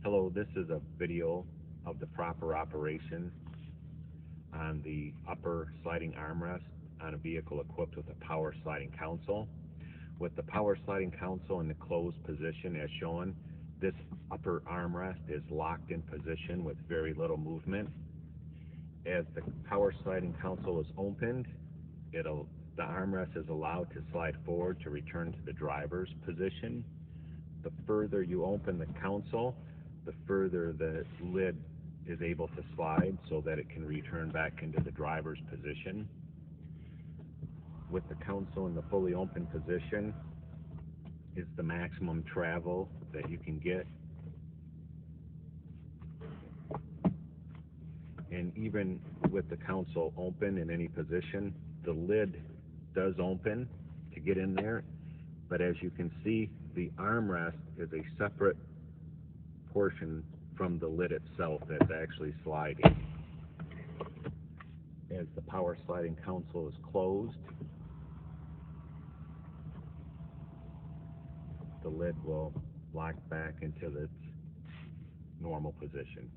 Hello, this is a video of the proper operation on the upper sliding armrest on a vehicle equipped with a power sliding console. With the power sliding console in the closed position as shown, this upper armrest is locked in position with very little movement. As the power sliding console is opened, the armrest is allowed to slide forward to return to the driver's position. The further you open the console, the further the lid is able to slide so that it can return back into the driver's position. With the console in the fully open position is the maximum travel that you can get. And even with the console open in any position, the lid does open to get in there. But as you can see, the armrest is a separate portion from the lid itself that's actually sliding. As the power sliding console is closed, the lid will lock back into its normal position.